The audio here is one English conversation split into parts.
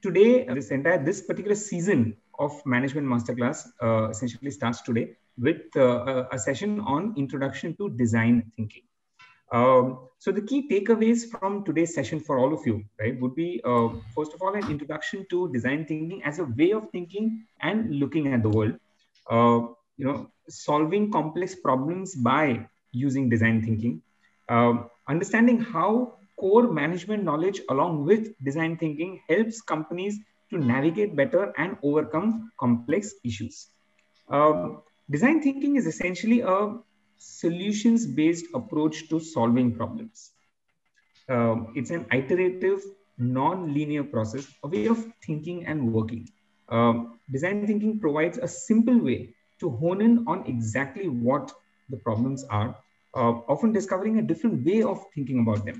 today, this particular season of Management Masterclass essentially starts today with a session on Introduction to Design Thinking. So the key takeaways from today's session for all of you, right, would be first of all an introduction to design thinking as a way of thinking and looking at the world. Solving complex problems by using design thinking. Understanding how core management knowledge along with design thinking helps companies to navigate better and overcome complex issues. Design thinking is essentially a solutions-based approach to solving problems. It's an iterative, non-linear process, a way of thinking and working. Design thinking provides a simple way to hone in on exactly what the problems are, often discovering a different way of thinking about them,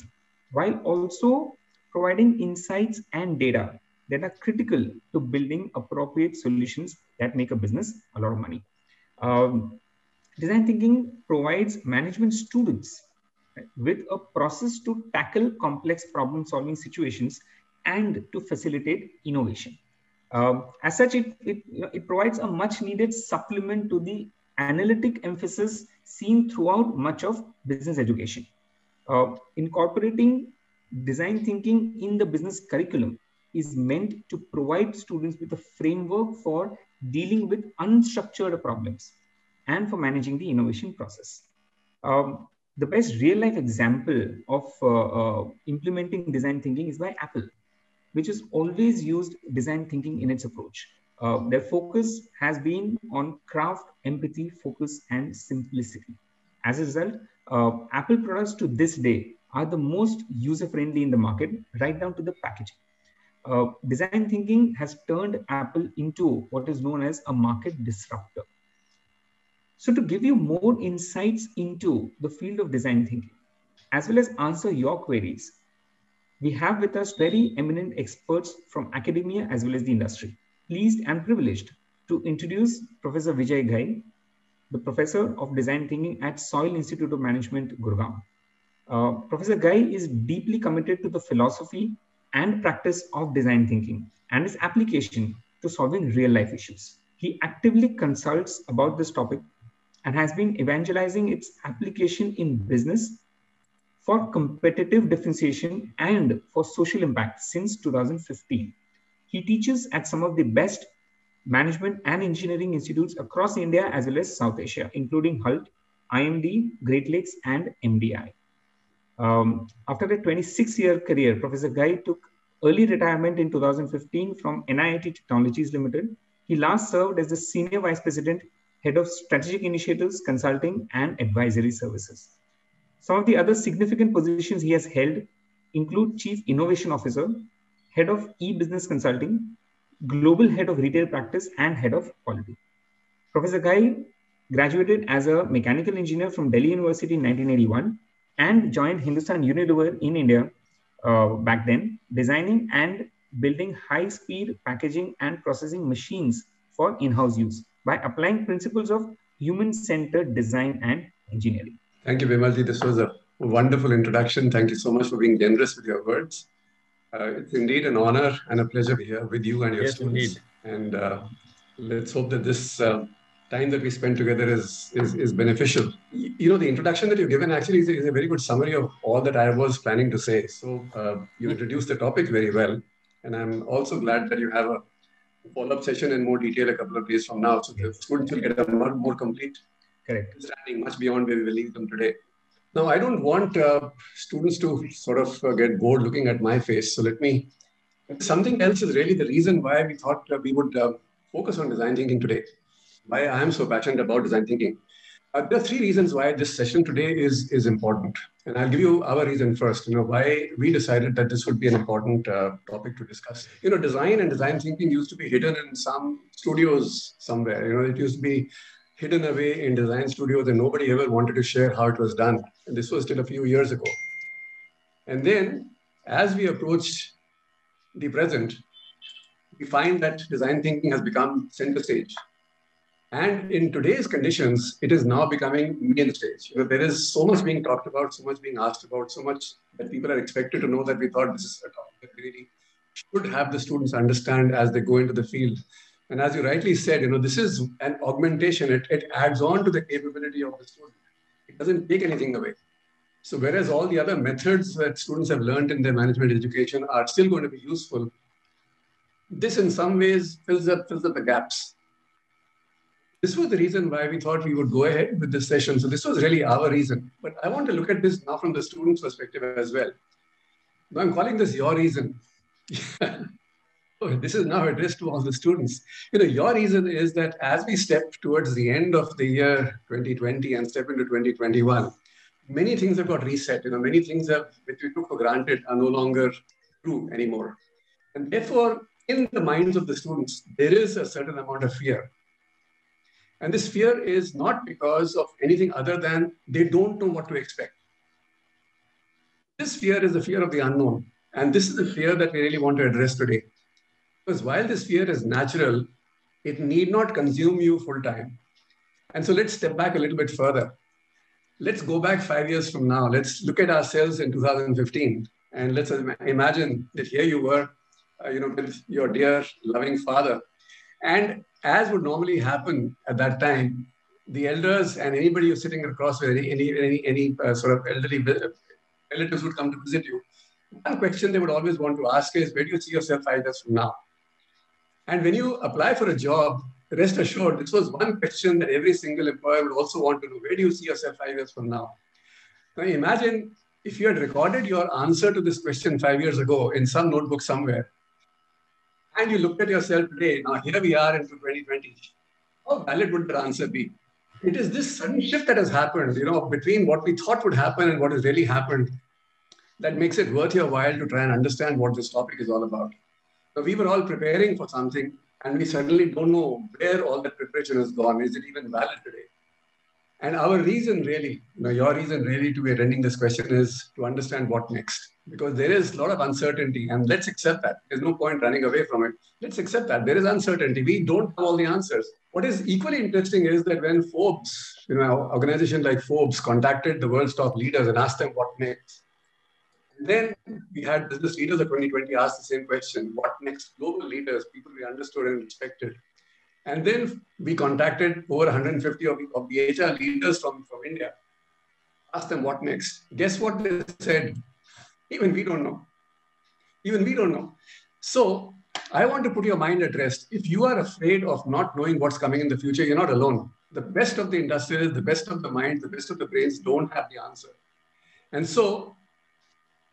while also providing insights and data that are critical to building appropriate solutions that make a business a lot of money. Design thinking provides management students with a process to tackle complex problem solving situations and to facilitate innovation. As such, it provides a much needed supplement to the analytic emphasis seen throughout much of business education. Incorporating design thinking in the business curriculum is meant to provide students with a framework for dealing with unstructured problems and for managing the innovation process. The best real life example of implementing design thinking is by Apple, which has always used design thinking in its approach. Their focus has been on craft, empathy, focus, and simplicity. As a result, Apple products to this day are the most user-friendly in the market, right down to the packaging. Design thinking has turned Apple into what is known as a market disruptor. So to give you more insights into the field of design thinking, as well as answer your queries, we have with us very eminent experts from academia as well as the industry. Pleased and privileged to introduce Professor Vijay Ghai, the Professor of Design Thinking at Soil Institute of Management, Gurgaon. Professor Ghai is deeply committed to the philosophy and practice of design thinking and its application to solving real-life issues. He actively consults about this topic and has been evangelizing its application in business for competitive differentiation and for social impact since 2015. He teaches at some of the best management and engineering institutes across India as well as South Asia, including HALT, IMD, Great Lakes, and MDI. After a 26-year career, Professor Ghai took early retirement in 2015 from NIIT Technologies Limited. He last served as the Senior Vice President, Head of Strategic Initiatives, Consulting, and Advisory Services. Some of the other significant positions he has held include Chief Innovation Officer, Head of E-Business Consulting, Global Head of Retail Practice, and Head of Quality. Professor Ghai graduated as a mechanical engineer from Delhi University in 1981 and joined Hindustan Unilever in India back then, designing and building high-speed packaging and processing machines for in-house use by applying principles of human-centered design and engineering. Thank you, Vimalji. This was a wonderful introduction. Thank you so much for being generous with your words. It's indeed an honor and a pleasure to be here with you and your students. Indeed. And let's hope that this time that we spend together is beneficial. You know, the introduction that you've given actually is a very good summary of all that I was planning to say. So you introduced the topic very well. And I'm also glad that you have a follow-up session in more detail a couple of days from now. So the students will get a more complete understanding, much beyond where we will leave them today. Now, I don't want students to sort of get bored looking at my face. So something else is really the reason why we thought we would focus on design thinking today. Why I am so passionate about design thinking. There are three reasons why this session today is important. And I'll give you our reason first, why we decided that this would be an important topic to discuss. Design and design thinking used to be hidden in some studios somewhere. It used to be hidden away in design studios and nobody ever wanted to share how it was done. And this was still a few years ago. And then as we approach the present, we find that design thinking has become center stage. And in today's conditions, it is now becoming median stage. There is so much being talked about, so much being asked about, so much that people are expected to know that we thought this is a topic that we really should have the students understand as they go into the field. And as you rightly said, this is an augmentation. It adds on to the capability of the student. It doesn't take anything away. So whereas all the other methods that students have learned in their management education are still going to be useful, this in some ways fills up the gaps. This was the reason why we thought we would go ahead with this session. So this was really our reason. But I want to look at this now from the student's perspective as well. Now I'm calling this your reason. This is now addressed to all the students. Your reason is that as we step towards the end of the year 2020 and step into 2021, many things have got reset. Many things which we took for granted are no longer true anymore. And therefore, in the minds of the students, there is a certain amount of fear. And this fear is not because of anything other than they don't know what to expect. This fear is the fear of the unknown. And this is the fear that we really want to address today. Because while this fear is natural, it need not consume you full time. And so let's step back a little bit further. Let's go back 5 years from now. Let's look at ourselves in 2015. And let's imagine that here you were, with your dear, loving father. And as would normally happen at that time, the elders and anybody who's sitting across with any sort of elderly relatives would come to visit you. One question they would always want to ask is, where do you see yourself 5 years from now? And when you apply for a job, rest assured, this was one question that every single employer would also want to know. Where do you see yourself 5 years from now? Now imagine if you had recorded your answer to this question 5 years ago in some notebook somewhere, and you looked at yourself today, now here we are into 2020, how valid would the answer be? It is this sudden shift that has happened, between what we thought would happen and what has really happened, that makes it worth your while to try and understand what this topic is all about. So we were all preparing for something, and we suddenly don't know where all that preparation has gone. Is it even valid today? And our reason really, your reason really to be attending this question is to understand what next. Because there is a lot of uncertainty, and let's accept that. There's no point running away from it. Let's accept that. There is uncertainty. We don't have all the answers. What is equally interesting is that when Forbes, an organization like Forbes contacted the world's top leaders and asked them what next, then we had business leaders of 2020 ask the same question, what next? Global leaders, people we understood and respected. And then we contacted over 150 of the HR leaders from India, asked them what next. Guess what they said? Even we don't know. Even we don't know. So I want to put your mind at rest. If you are afraid of not knowing what's coming in the future, you're not alone. The best of the industrialists, the best of the minds, the best of the brains don't have the answer. And so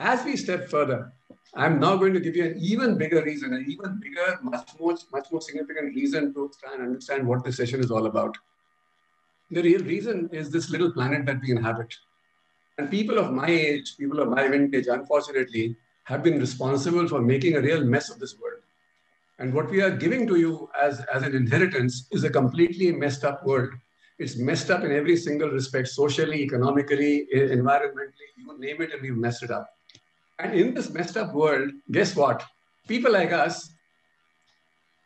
as we step further, I'm now going to give you an even bigger reason, an even bigger, much more significant reason to try and understand what this session is all about. The real reason is this little planet that we inhabit. And people of my age, people of my vintage, unfortunately, have been responsible for making a real mess of this world. And what we are giving to you as an inheritance is a completely messed up world. It's messed up in every single respect, socially, economically, environmentally, you name it, and we've messed it up. And in this messed up world, guess what? People like us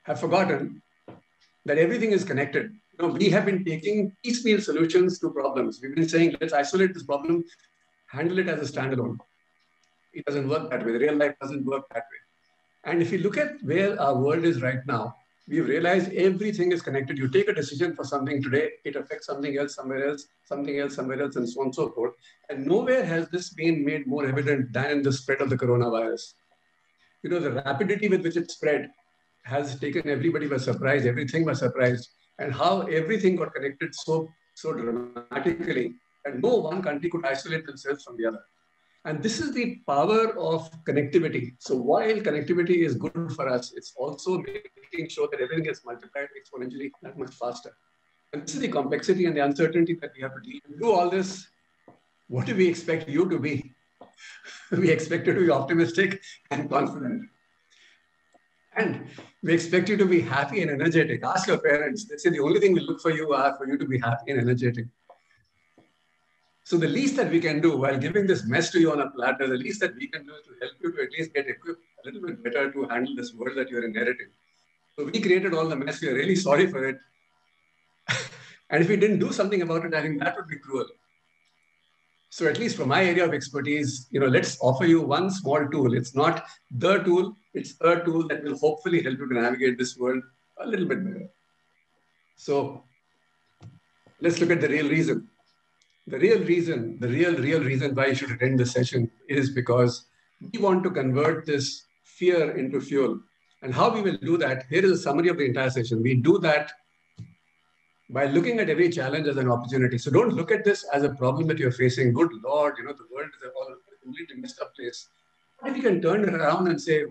have forgotten that everything is connected. We have been taking piecemeal solutions to problems. We've been saying, let's isolate this problem, handle it as a standalone. It doesn't work that way. The real life doesn't work that way. And if you look at where our world is right now, we've realized everything is connected. You take a decision for something today, it affects something else somewhere else, something else somewhere else, and so on and so forth. And nowhere has this been made more evident than in the spread of the coronavirus. The rapidity with which it spread has taken everybody by surprise, everything by surprise, and how everything got connected so dramatically that no one country could isolate themselves from the other. And this is the power of connectivity. So while connectivity is good for us, it's also making sure that everything gets multiplied exponentially that much faster. And this is the complexity and the uncertainty that we have to deal with. Do all this, what do we expect you to be? We expect you to be optimistic and confident. And we expect you to be happy and energetic. Ask your parents. They say the only thing we look for you are for you to be happy and energetic. So the least that we can do while giving this mess to you on a platter, the least that we can do is to help you to at least get equipped a little bit better to handle this world that you're inheriting. So we created all the mess. We are really sorry for it. And if we didn't do something about it, I think that would be cruel. So at least from my area of expertise, let's offer you one small tool. It's not the tool, it's a tool that will hopefully help you to navigate this world a little bit better. So let's look at the real reason. The real reason why you should attend this session is because we want to convert this fear into fuel. And how we will do that, here is a summary of the entire session. We do that by looking at every challenge as an opportunity. So don't look at this as a problem that you're facing. Good Lord, the world is a completely messed up place. But if you can turn it around and say,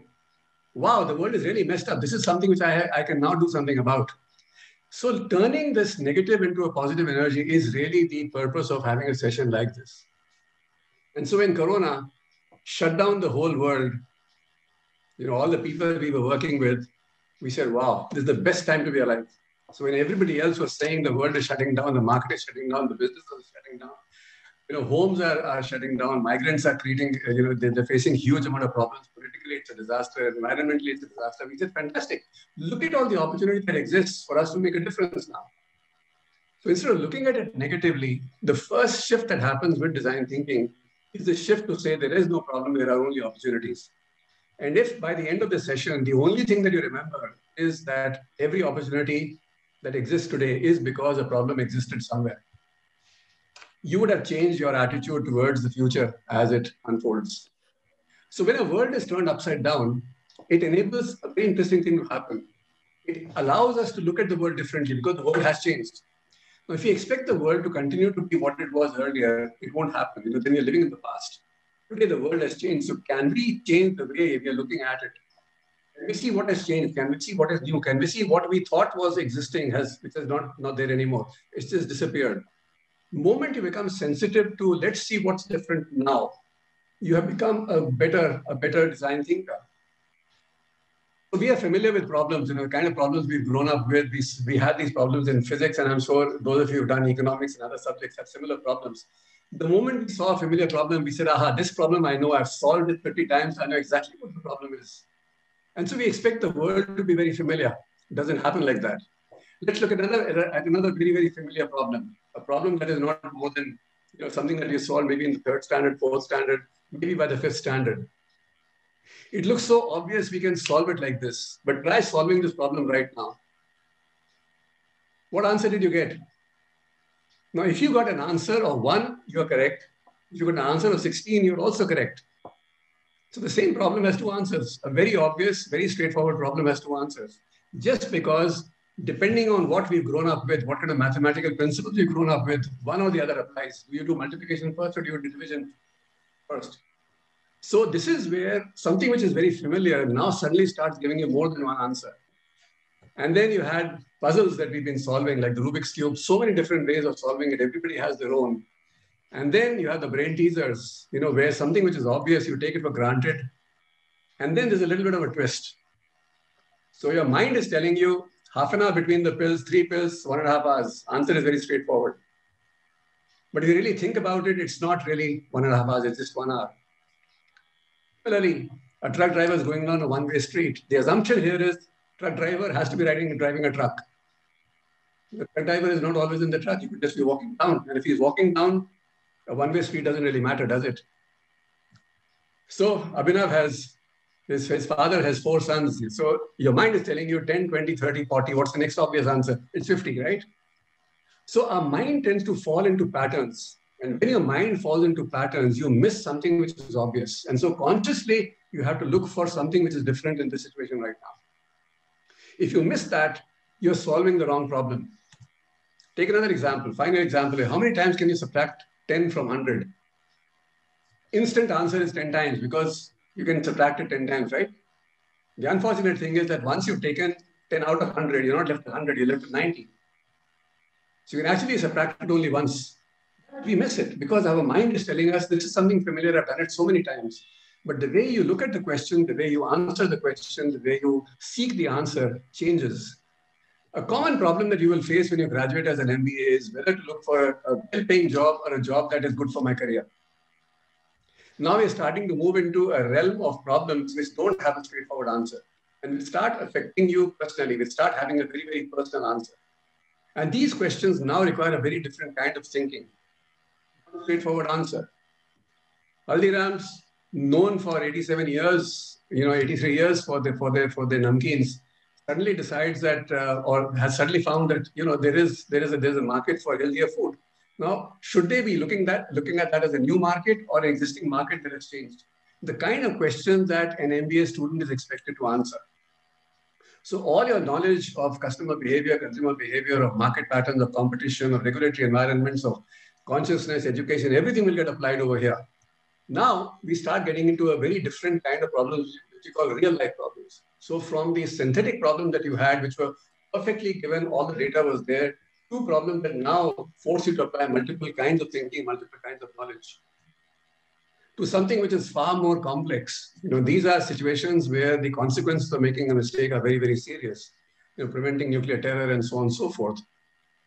wow, the world is really messed up. This is something which I can now do something about. So turning this negative into a positive energy is really the purpose of having a session like this. And so when Corona shut down the whole world, all the people we were working with, we said, wow, this is the best time to be alive. So when everybody else was saying the world is shutting down, the market is shutting down, the business is shutting down, homes are shutting down, migrants are creating, they're facing huge amount of problems. Politically, it's a disaster. Environmentally, it's a disaster. We said, fantastic. Look at all the opportunity that exists for us to make a difference now. So instead of looking at it negatively, the first shift that happens with design thinking is the shift to say there is no problem, there are only opportunities. And if by the end of the session, the only thing that you remember is that every opportunity that exists today is because a problem existed somewhere, you would have changed your attitude towards the future as it unfolds. So when a world is turned upside down, it enables a very interesting thing to happen. It allows us to look at the world differently because the world has changed. Now, if you expect the world to continue to be what it was earlier, it won't happen. Then you're living in the past. Today, the world has changed. So can we change the way we are looking at it? Can we see what has changed? Can we see what is new? Can we see what we thought was existing, which is not there anymore? It's just disappeared. The moment you become sensitive to, let's see what's different now, you have become a better design thinker. So we are familiar with problems, the kind of problems we've grown up with. We had these problems in physics, and I'm sure those of you who've done economics and other subjects have similar problems. The moment we saw a familiar problem, we said, aha, this problem I know, I've solved it 30 times, I know exactly what the problem is. And so we expect the world to be very familiar. It doesn't happen like that. Let's look at another very, very familiar problem. A problem that is not more than something that you solve maybe in the 3rd standard, 4th standard, maybe by the 5th standard. It looks so obvious we can solve it like this, but try solving this problem right now. What answer did you get? Now, if you got an answer of 1, you're correct. If you got an answer of 16, you're also correct. So the same problem has 2 answers. A very obvious, very straightforward problem has 2 answers. Just because depending on what we've grown up with, what kind of mathematical principles we've grown up with, one or the other applies. Do you do multiplication first or do you do division first? So this is where something which is very familiar now suddenly starts giving you more than one answer. And then you had puzzles that we've been solving, like the Rubik's Cube, so many different ways of solving it. Everybody has their own. And then you have the brain teasers, where something which is obvious, you take it for granted. And then there's a little bit of a twist. So your mind is telling you, half an hour between the pills, 3 pills, 1.5 hours. Answer is very straightforward. But if you really think about it, it's not really 1.5 hours, it's just 1 hour. Similarly, a truck driver is going down a one-way street. The assumption here is truck driver has to be driving a truck. The truck driver is not always in the truck. He could just be walking down. And if he's walking down, a one-way street doesn't really matter, does it? So Abhinav his father has 4 sons. So your mind is telling you 10, 20, 30, 40. What's the next obvious answer? It's 50, right? So our mind tends to fall into patterns. And when your mind falls into patterns, you miss something which is obvious. And so consciously, you have to look for something which is different in this situation right now. If you miss that, you're solving the wrong problem. Take another example, final example. How many times can you subtract 10 from 100? Instant answer is 10 times because you can subtract it 10 times, right? The unfortunate thing is that once you've taken 10 out of 100, you're not left with 100, you're left with 90. So you can actually subtract it only once. We miss it because our mind is telling us this is something familiar, I've done it so many times. But the way you look at the question, the way you answer the question, the way you seek the answer changes. A common problem that you will face when you graduate as an MBA is whether to look for a well-paying job or a job that is good for my career. Now we're starting to move into a realm of problems which don't have a straightforward answer. And will start affecting you personally. Will start having a very, very personal answer. And these questions now require a very different kind of thinking. Straightforward answer. Haldiram's, known for 87 years, 83 years for the namkeens, suddenly decides that, or has suddenly found that, there's a market for healthier food. Now, should they be looking at that as a new market or an existing market that has changed? The kind of questions that an MBA student is expected to answer. So all your knowledge of customer behavior, consumer behavior, of market patterns, of competition, of regulatory environments, of consciousness, education, everything will get applied over here. Now we start getting into a very different kind of problems, which we call real life problems. So from the synthetic problems that you had, which were perfectly given, all the data was there, to problems that now force you to apply multiple kinds of thinking, multiple kinds of knowledge, to something which is far more complex. These are situations where the consequences of making a mistake are very, very serious. Preventing nuclear terror and so on and so forth.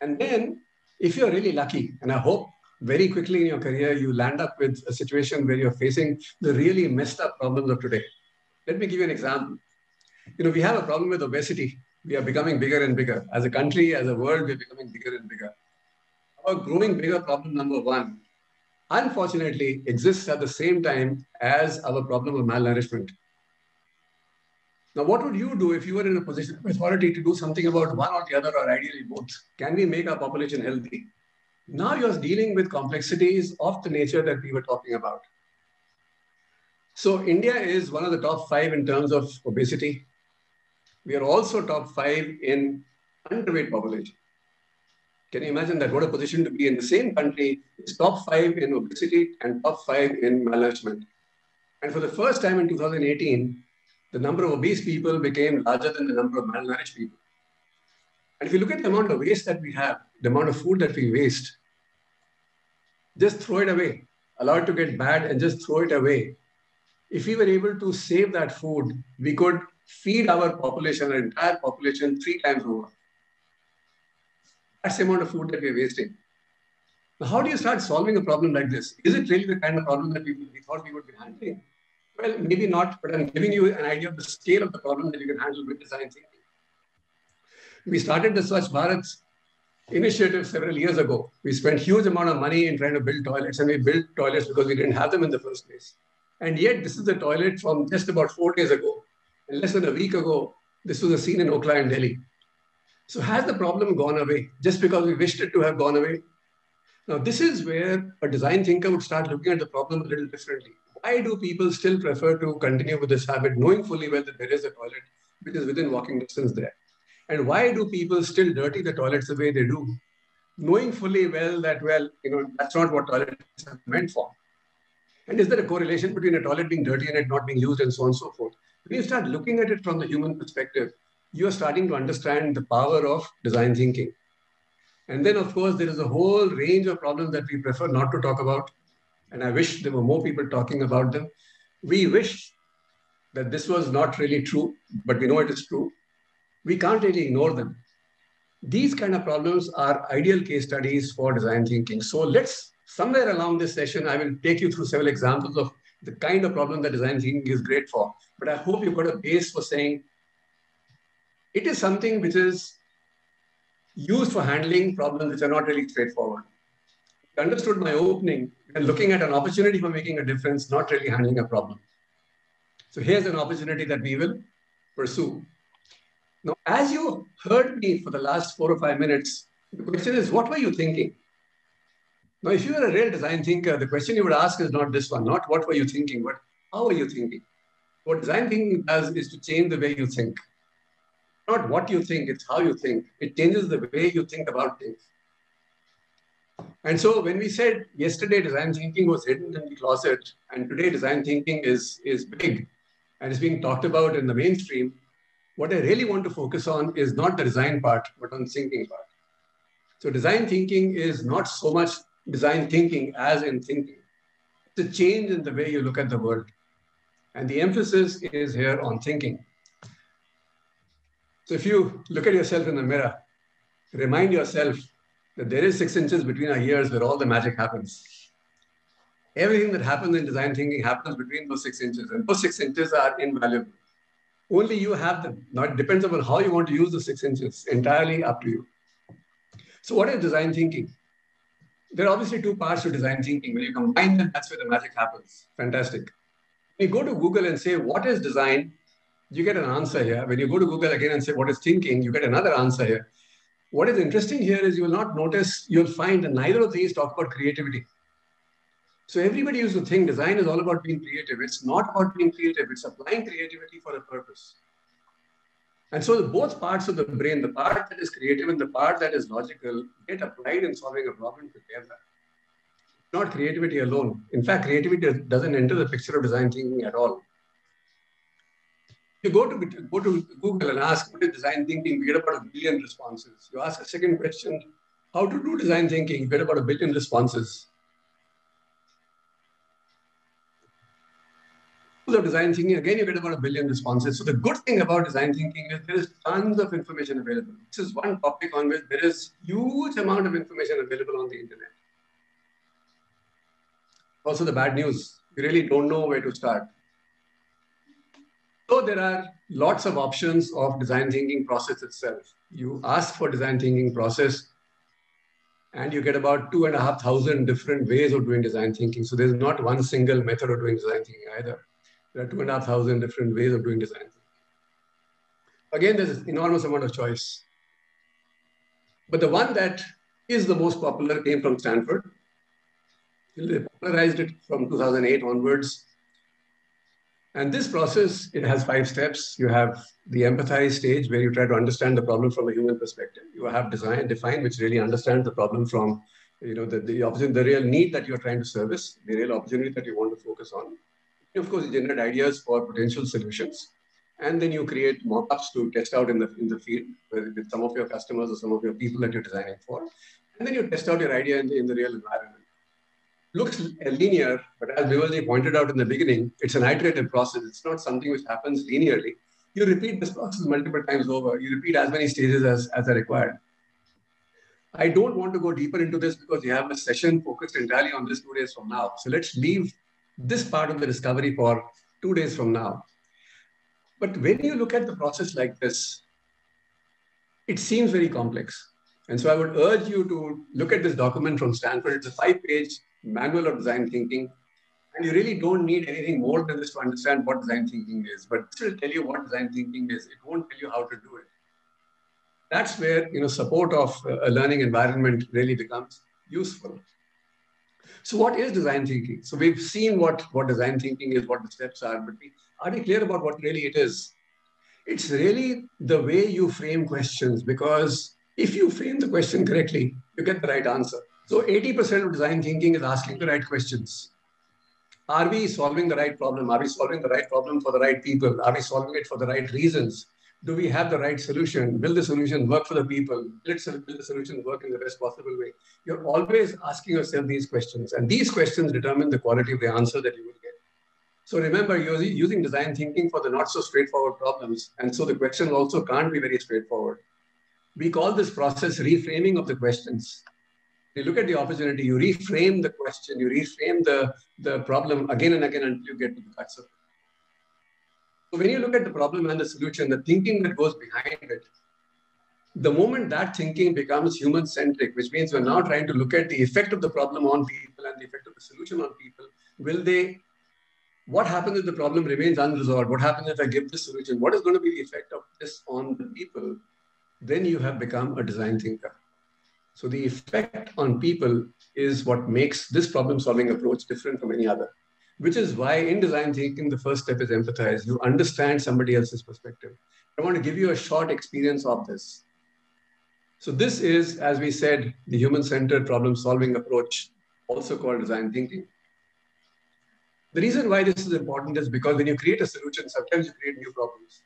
And then, if you're really lucky, and I hope very quickly in your career, you land up with a situation where you're facing the really messed up problems of today. Let me give you an example. We have a problem with obesity. We are becoming bigger and bigger. As a country, as a world, we're becoming bigger and bigger. Our growing bigger problem number one, unfortunately, exists at the same time as our problem of malnourishment. Now, what would you do if you were in a position of authority to do something about one or the other, or ideally both? Can we make our population healthy? Now you're dealing with complexities of the nature that we were talking about. So India is one of the top 5 in terms of obesity. We are also top 5 in underweight population. Can you imagine that? What a position to be in. The same country is top 5 in obesity and top 5 in malnourishment. And for the first time in 2018, the number of obese people became larger than the number of malnourished people. And if you look at the amount of waste that we have, the amount of food that we waste, just throw it away, allow it to get bad and just throw it away. If we were able to save that food, we could feed our population, our entire population, 3 times over. That's the amount of food that we're wasting. Now, how do you start solving a problem like this? Is it really the kind of problem that we thought we would be handling? Well, maybe not, but I'm giving you an idea of the scale of the problem that you can handle with design thinking. We started the Swachh Bharat initiative several years ago. We spent huge amount of money in trying to build toilets, and we built toilets because we didn't have them in the first place. And yet, this is the toilet from just about 4 days ago. And less than a week ago, this was a scene in Okhla in Delhi. So has the problem gone away just because we wished it to have gone away? Now, this is where a design thinker would start looking at the problem a little differently. Why do people still prefer to continue with this habit, knowing fully well that there is a toilet which is within walking distance there? And why do people still dirty the toilets the way they do, knowing fully well that, that's not what toilets are meant for? And is there a correlation between a toilet being dirty and it not being used and so on and so forth? When you start looking at it from the human perspective, you are starting to understand the power of design thinking. And then, of course, there is a whole range of problems that we prefer not to talk about. And I wish there were more people talking about them. We wish that this was not really true, but we know it is true. We can't really ignore them. These kind of problems are ideal case studies for design thinking. So somewhere along this session, I will take you through several examples of the kind of problem that design thinking is great for. But I hope you've got a base for saying it is something which is used for handling problems which are not really straightforward. I understood my opening and looking at an opportunity for making a difference, not really handling a problem. So here's an opportunity that we will pursue. Now, as you heard me for the last 4 or 5 minutes, the question is, what were you thinking? Now, if you are a real design thinker, the question you would ask is not this one, not what were you thinking, but how are you thinking? What design thinking does is to change the way you think. Not what you think, it's how you think. It changes the way you think about things. And so when we said yesterday design thinking was hidden in the closet, and today design thinking is big and is being talked about in the mainstream, what I really want to focus on is not the design part, but on the thinking part. So design thinking is not so much design thinking as in thinking. It's a change in the way you look at the world. And the emphasis is here on thinking. So if you look at yourself in the mirror, remind yourself that there is 6 inches between our ears where all the magic happens. Everything that happens in design thinking happens between those 6 inches, and those 6 inches are invaluable. Only you have them. Now it depends upon how you want to use the 6 inches, entirely up to you. So what is design thinking? there are obviously two parts to design thinking. When you combine them, that's where the magic happens. Fantastic. When you go to Google and say, what is design? You get an answer here. When you go to Google again and say, what is thinking? You get another answer here. What is interesting here is you will not notice, you'll find that neither of these talk about creativity. So everybody used to think design is all about being creative. It's not about being creative. It's applying creativity for a purpose. And so both parts of the brain, the part that is creative and the part that is logical, get applied in solving a problem together. Not creativity alone. In fact, creativity doesn't enter the picture of design thinking at all. You go to Google and ask, what is design thinking? You get about 1 billion responses. You ask a second question, how to do design thinking? You get about 1 billion responses. Of design thinking, again, you get about 1 billion responses. So the good thing about design thinking is there is tons of information available. This is one topic on which there is huge amount of information available on the internet. Also the bad news, you really don't know where to start. So there are lots of options of design thinking process itself. You ask for design thinking process and you get about 2,500 different ways of doing design thinking. So there's not one single method of doing design thinking either. There are 2,500 different ways of doing design thinking. Again, there's an enormous amount of choice. But the one that is the most popular came from Stanford. They popularized it from 2008 onwards. And this process, it has 5 steps. You have the empathize stage where you try to understand the problem from a human perspective. You have define, which really understands the problem from, the real need that you're trying to service, the real opportunity that you want to focus on. And of course, you generate ideas for potential solutions. And then you create mock-ups to test out in the field with some of your customers or some of your people that you're designing for. And then you test out your idea in the real environment. Looks linear, but as Vimalji pointed out in the beginning, it's an iterative process. It's not something which happens linearly. You repeat this process multiple times over. You repeat as many stages as are required. I don't want to go deeper into this because we have a session focused entirely on this 2 days from now. So let's leave this part of the discovery for 2 days from now. But when you look at the process like this, it seems very complex. And so I would urge you to look at this document from Stanford. It's a 5-page manual of design thinking. And you really don't need anything more than this to understand what design thinking is. But this will tell you what design thinking is. It won't tell you how to do it. That's where support of a learning environment really becomes useful. So what is design thinking? So we've seen what design thinking is, what the steps are, but are we clear about what really it is? It's really the way you frame questions, because if you frame the question correctly, you get the right answer. So 80% of design thinking is asking the right questions. Are we solving the right problem? Are we solving the right problem for the right people? Are we solving it for the right reasons? Do we have the right solution? Will the solution work for the people? Will the solution work in the best possible way? You're always asking yourself these questions, and these questions determine the quality of the answer that you will get. So remember, you're using design thinking for the not so straightforward problems. And so the questions also can't be very straightforward. We call this process reframing of the questions. You look at the opportunity, you reframe the question, you reframe the problem again and again until you get to the guts of it. So when you look at the problem and the solution, the thinking that goes behind it, the moment that thinking becomes human-centric, which means we're now trying to look at the effect of the problem on people and the effect of the solution on people, what happens if the problem remains unresolved? What happens if I give this solution? What is going to be the effect of this on the people? Then you have become a design thinker. So the effect on people is what makes this problem-solving approach different from any other, which is why in design thinking, the first step is empathize. You understand somebody else's perspective. I want to give you a short experience of this. So this is, as we said, the human-centered problem-solving approach, also called design thinking. The reason why this is important is because when you create a solution, sometimes you create new problems.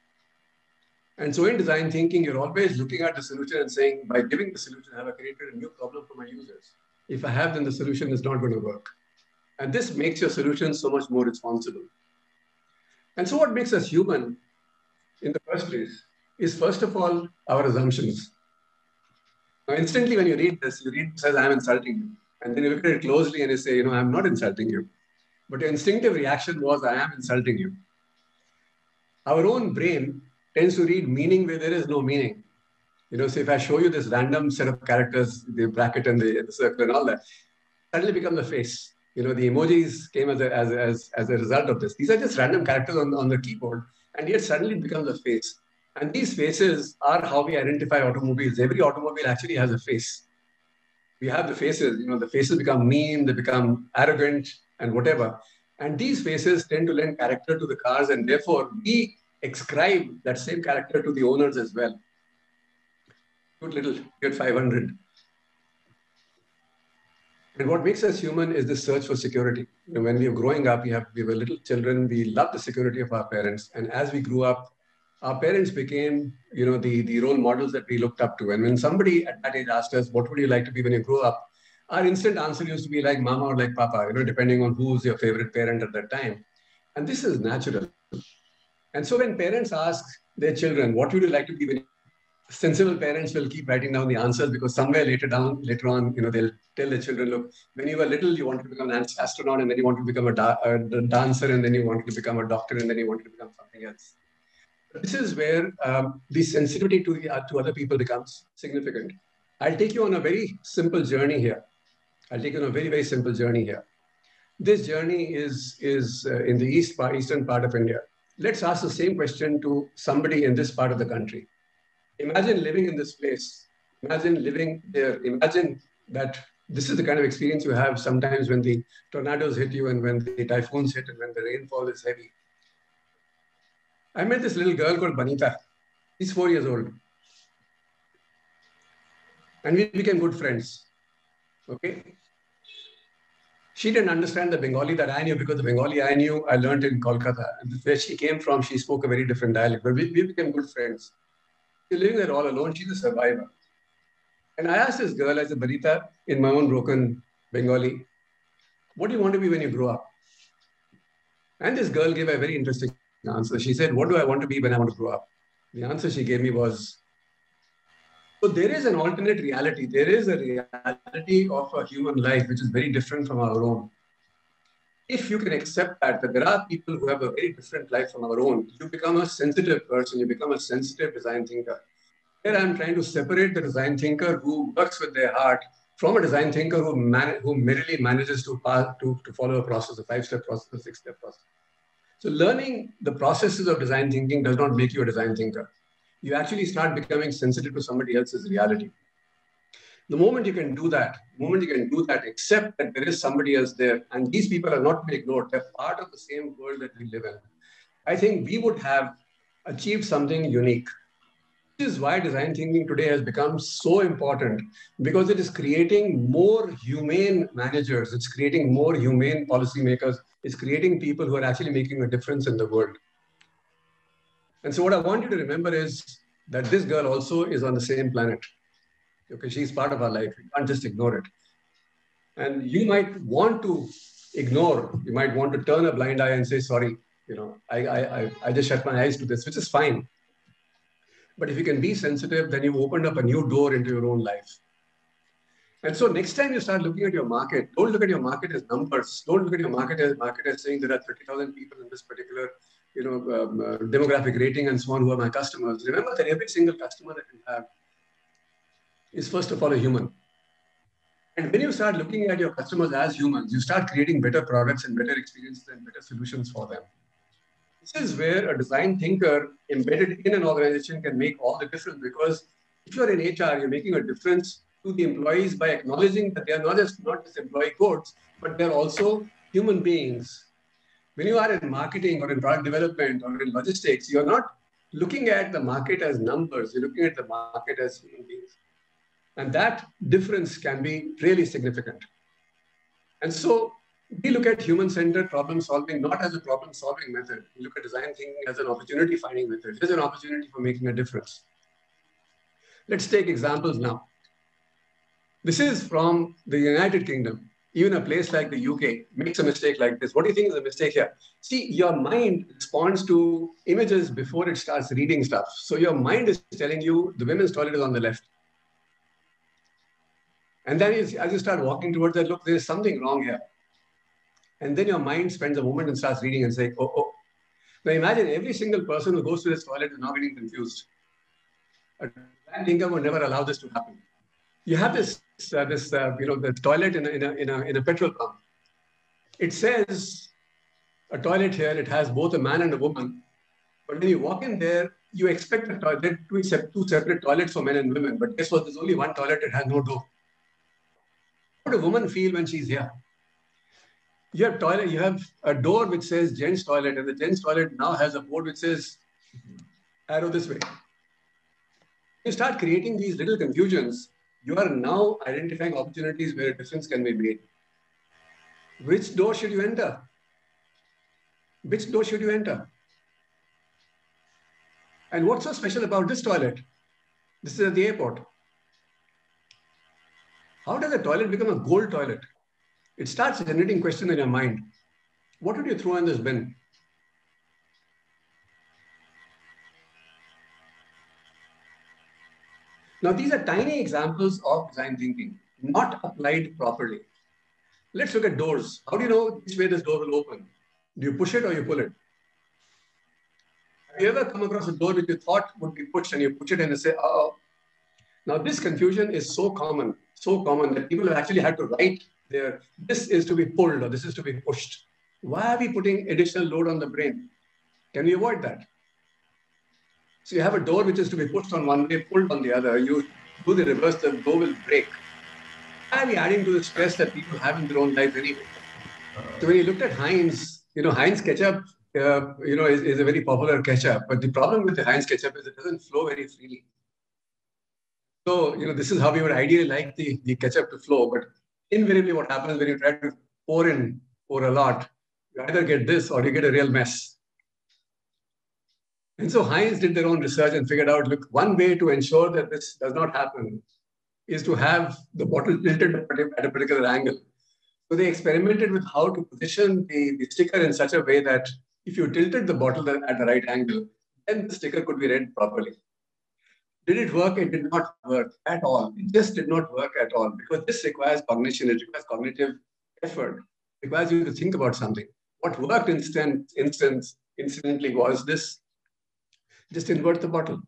And so in design thinking, you're always looking at the solution and saying, by giving the solution, have I created a new problem for my users? If I have, then the solution is not going to work. And this makes your solution so much more responsible. And so what makes us human in the first place is, first of all, our assumptions. Now, instantly when you read this as I'm insulting you. And then you look at it closely and you say, I'm not insulting you. But your instinctive reaction was, I am insulting you. Our own brain tends to read meaning where there is no meaning. So if I show you this random set of characters, the bracket and the circle and all that, suddenly become the face. The emojis came as a result of this. These are just random characters on the keyboard, and yet suddenly it becomes a face. And these faces are how we identify automobiles. Every automobile actually has a face. We have the faces. The faces become mean, they become arrogant, and whatever. And these faces tend to lend character to the cars, and therefore we ascribe that same character to the owners as well. Good little, get 500. And what makes us human is the search for security. When we were growing up, we were little children, we loved the security of our parents. And as we grew up, our parents became, the role models that we looked up to. And when somebody at that age asked us, what would you like to be when you grow up? Our instant answer used to be like mama or like papa, depending on who's your favorite parent at that time. And this is natural. And so when parents ask their children, what would you like to be when sensible parents will keep writing down the answers, because somewhere later on, they'll tell their children, look, when you were little, you wanted to become an astronaut, and then you wanted to become a dancer, and then you wanted to become a doctor, and then you wanted to become something else. This is where the sensitivity to other people becomes significant. I'll take you on a very simple journey here. Very, very simple journey here. This journey is in the eastern part of India. Let's ask the same question to somebody in this part of the country. Imagine living in this place. Imagine living there. Imagine that this is the kind of experience you have sometimes when the tornadoes hit you and when the typhoons hit and when the rainfall is heavy. I met this little girl called Banita. She's 4 years old. And we became good friends. Okay? She didn't understand the Bengali that I knew, because the Bengali I knew, I learned in Kolkata. And where she came from, she spoke a very different dialect. But we became good friends. She's living there all alone. She's a survivor. And I asked this girl, I said, Banita, in my own broken Bengali, what do you want to be when you grow up? And this girl gave a very interesting answer. She said, what do I want to be when I want to grow up? The answer she gave me was, so there is an alternate reality. There is a reality of a human life which is very different from our own. If you can accept that there are people who have a very different life from our own, you become a sensitive person, you become a sensitive design thinker. Here I'm trying to separate the design thinker who works with their heart from a design thinker who merely manages to follow a process, a 5-step process, a 6-step process. So learning the processes of design thinking does not make you a design thinker. You actually start becoming sensitive to somebody else's reality. The moment you can do that, accept that there is somebody else there, and these people are not to be ignored, they're part of the same world that we live in, I think we would have achieved something unique. This is why design thinking today has become so important, because it is creating more humane managers, it's creating more humane policymakers, it's creating people who are actually making a difference in the world. And so what I want you to remember is that this girl also is on the same planet. Okay, she's part of our life. We can't just ignore it. And you might want to ignore, you might want to turn a blind eye and say, sorry, I just shut my eyes to this, which is fine. But if you can be sensitive, then you've opened up a new door into your own life. And so next time you start looking at your market, don't look at your market as numbers. Don't look at your market as saying there are 30,000 people in this particular demographic rating and so on who are my customers. Remember that every single customer that you have is first of all a human. And when you start looking at your customers as humans, you start creating better products and better experiences and better solutions for them. This is where a design thinker embedded in an organization can make all the difference, because if you're in HR, you're making a difference to the employees by acknowledging that they are not just employee codes, but they're also human beings. When you are in marketing or in product development or in logistics, you're not looking at the market as numbers, you're looking at the market as human beings. And that difference can be really significant. And so we look at human-centered problem solving not as a problem-solving method. We look at design thinking as an opportunity-finding method. There's an opportunity for making a difference. Let's take examples now. This is from the United Kingdom. Even a place like the UK makes a mistake like this. What do you think is the mistake here? See, your mind responds to images before it starts reading stuff. So your mind is telling you the women's toilet is on the left. And then as you start walking towards that, look, there's something wrong here. And then your mind spends a moment and starts reading and saying, oh. Now imagine every single person who goes to this toilet is now getting confused. A design thinker would never allow this to happen. You have this the toilet in a petrol pump. It says a toilet here, it has both a man and a woman. But when you walk in there, you expect a toilet to be two separate toilets for men and women. But guess what? There's only one toilet, it has no door. How would a woman feel when she's here? You have a door which says gents toilet, and the gents toilet now has a board which says arrow this way. You start creating these little confusions, you are now identifying opportunities where a difference can be made. Which door should you enter? Which door should you enter? And what's so special about this toilet? This is at the airport. How does a toilet become a gold toilet? It starts generating questions in your mind. What would you throw in this bin? Now, these are tiny examples of design thinking, not applied properly. Let's look at doors. How do you know which way this door will open? Do you push it or you pull it? Have you ever come across a door which you thought would be pushed and you push it and you say, uh-oh. Now, this confusion is so common that people have actually had to write there, this is to be pulled or this is to be pushed. Why are we putting additional load on the brain? Can we avoid that? So you have a door which is to be pushed on one way, pulled on the other. You do the reverse, the door will break. Why are we adding to the stress that people have in their own life anyway? So when you looked at Heinz, Heinz ketchup, is a very popular ketchup. But the problem with the Heinz ketchup is it doesn't flow very freely. So, this is how we would ideally like the ketchup to flow. But invariably what happens when you try to pour a lot, you either get this or you get a real mess. And so Heinz did their own research and figured out, look, one way to ensure that this does not happen is to have the bottle tilted at a particular angle. So they experimented with how to position the sticker in such a way that if you tilted the bottle at the right angle, then the sticker could be read properly. Did it work? It did not work at all. It just did not work at all because this requires cognition. It requires cognitive effort. It requires you to think about something. What worked incidentally was this. Just invert the bottle.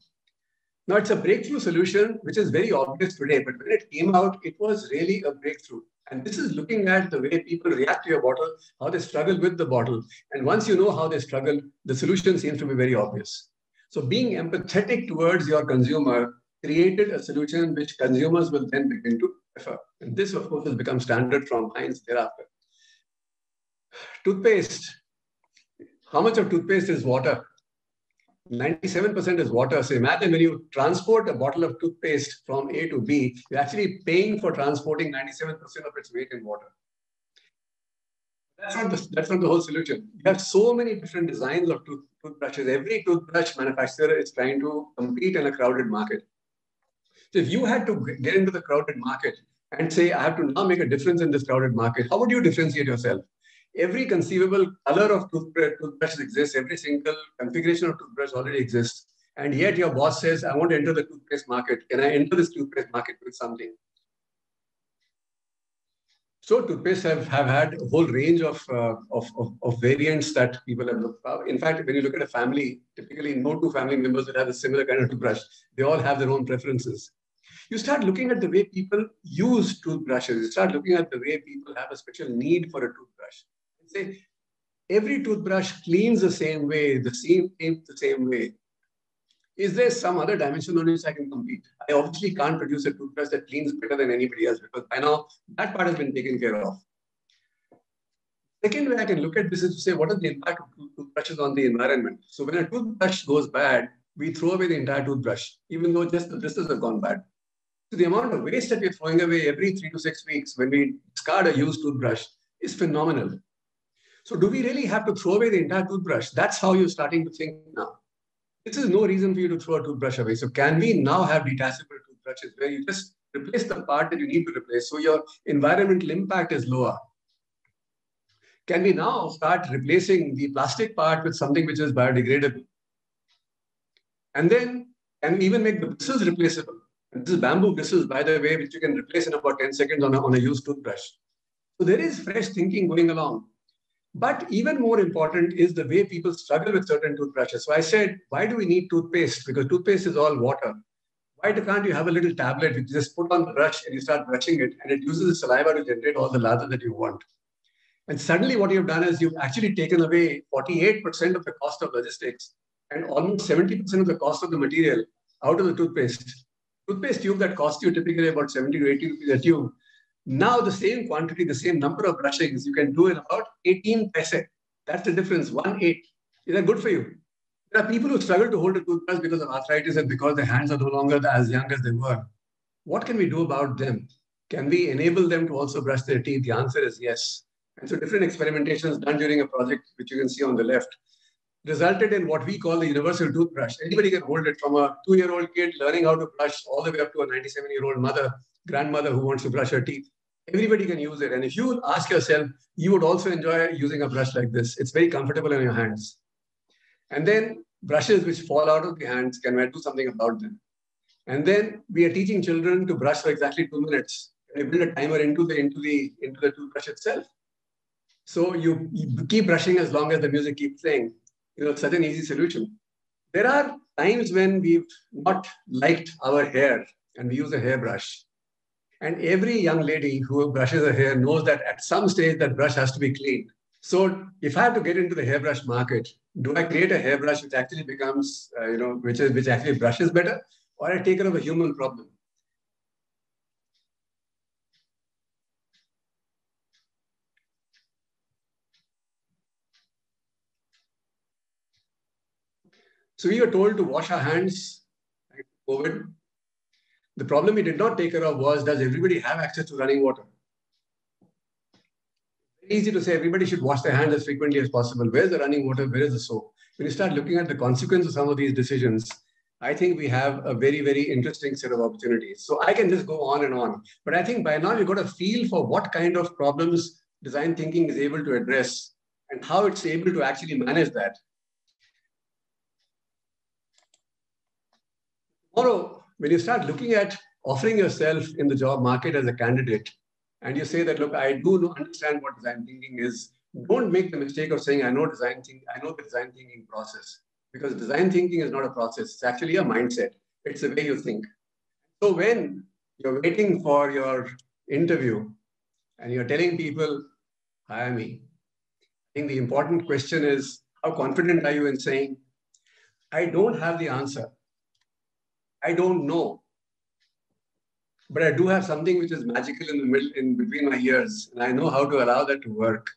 Now, it's a breakthrough solution, which is very obvious today. But when it came out, it was really a breakthrough. And this is looking at the way people react to your bottle, how they struggle with the bottle. And once you know how they struggle, the solution seems to be very obvious. So being empathetic towards your consumer created a solution which consumers will then begin to prefer. And this, of course, has become standard from Heinz thereafter. Toothpaste. How much of toothpaste is water? 97% is water. So imagine when you transport a bottle of toothpaste from A to B, you're actually paying for transporting 97% of its weight in water. That's not the whole solution. You have so many different designs of toothbrushes. Every toothbrush manufacturer is trying to compete in a crowded market. So if you had to get into the crowded market and say, I have to now make a difference in this crowded market, how would you differentiate yourself? Every conceivable color of toothbrush exists. Every single configuration of toothbrush already exists. And yet your boss says, I want to enter the toothpaste market. Can I enter this toothpaste market with something? So toothpaste have had a whole range of variants that people have looked for. In fact, when you look at a family, typically no two family members would have a similar kind of toothbrush. They all have their own preferences. You start looking at the way people use toothbrushes. You start looking at the way people have a special need for a toothbrush. Say, every toothbrush cleans the same way, the same way. Is there some other dimension on which I can compete? I obviously can't produce a toothbrush that cleans better than anybody else because by now that part has been taken care of. Second way I can look at this is to say, what is the impact of toothbrushes on the environment? So when a toothbrush goes bad, we throw away the entire toothbrush, even though just the bristles have gone bad. So the amount of waste that we're throwing away every 3 to 6 weeks when we discard a used toothbrush is phenomenal. So do we really have to throw away the entire toothbrush? That's how you're starting to think now. This is no reason for you to throw a toothbrush away. So can we now have detachable toothbrushes where you just replace the part that you need to replace so your environmental impact is lower? Can we now start replacing the plastic part with something which is biodegradable? And then can we even make the bristles replaceable? And this is bamboo bristles, by the way, which you can replace in about 10 seconds on a used toothbrush. So there is fresh thinking going along. But even more important is the way people struggle with certain toothbrushes. So I said, why do we need toothpaste? Because toothpaste is all water. Why can't you have a little tablet which you just put on the brush and you start brushing it, and it uses the saliva to generate all the lather that you want? And suddenly what you've done is you've actually taken away 48% of the cost of logistics and almost 70% of the cost of the material out of the toothpaste. Toothpaste tube that costs you typically about 70 to 80 rupees a tube. Now the same quantity, the same number of brushings, you can do in about 18 paise. That's the difference, 1/8. Is that good for you? There are people who struggle to hold a toothbrush because of arthritis and because their hands are no longer as young as they were. What can we do about them? Can we enable them to also brush their teeth? The answer is yes. And so different experimentations done during a project, which you can see on the left, resulted in what we call the universal toothbrush. Anybody can hold it, from a 2-year-old kid learning how to brush all the way up to a 97-year-old grandmother who wants to brush her teeth. Everybody can use it. And if you ask yourself, you would also enjoy using a brush like this. It's very comfortable in your hands. And then brushes which fall out of the hands, can we do something about them? And then we are teaching children to brush for exactly 2 minutes. And we build a timer into the toothbrush itself. So you keep brushing as long as the music keeps playing. It's such an easy solution. There are times when we've not liked our hair and we use a hairbrush. And every young lady who brushes her hair knows that at some stage that brush has to be cleaned. So if I have to get into the hairbrush market, do I create a hairbrush which actually becomes, which actually brushes better, or I take care of a human problem? So we were told to wash our hands like COVID. The problem we did not take care of was, does everybody have access to running water? It's easy to say everybody should wash their hands as frequently as possible. Where's the running water? Where is the soap? When you start looking at the consequence of some of these decisions, I think we have a very, very interesting set of opportunities. So I can just go on and on. But I think by now you've got a feel for what kind of problems design thinking is able to address and how it's able to actually manage that. Tomorrow, when you start looking at offering yourself in the job market as a candidate, and you say that, look, I do understand what design thinking is, don't make the mistake of saying, I know the design thinking process. Because design thinking is not a process. It's actually a mindset. It's the way you think. So when you're waiting for your interview and you're telling people, hire me, I think the important question is, how confident are you in saying, I don't have the answer. I don't know, but I do have something which is magical in the middle, in between my ears, and I know how to allow that to work.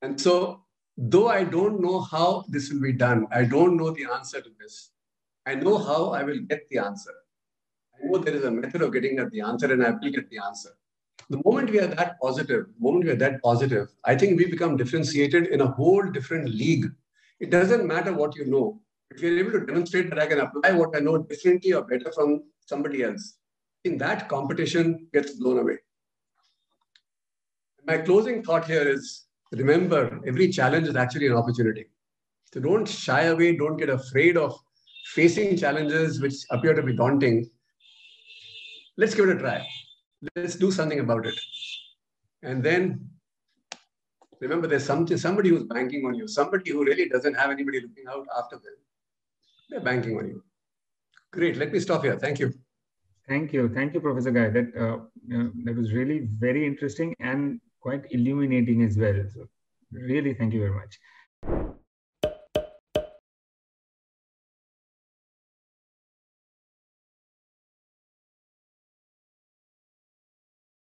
And so, though I don't know how this will be done, I don't know the answer to this, I know how I will get the answer. I know there is a method of getting at the answer, and I will get the answer. The moment we are that positive, I think we become differentiated in a whole different league. It doesn't matter what you know. If you're able to demonstrate that I can apply what I know differently or better from somebody else, I think that competition gets blown away. My closing thought here is, remember, every challenge is actually an opportunity. So don't shy away, don't get afraid of facing challenges which appear to be daunting. Let's give it a try. Let's do something about it. And then remember, there's somebody who's banking on you, somebody who really doesn't have anybody looking out after them. They're banking on you. Great. Let me stop here. Thank you. Thank you. Thank you, Professor Ghai. That was really very interesting and quite illuminating as well. So really, thank you very much.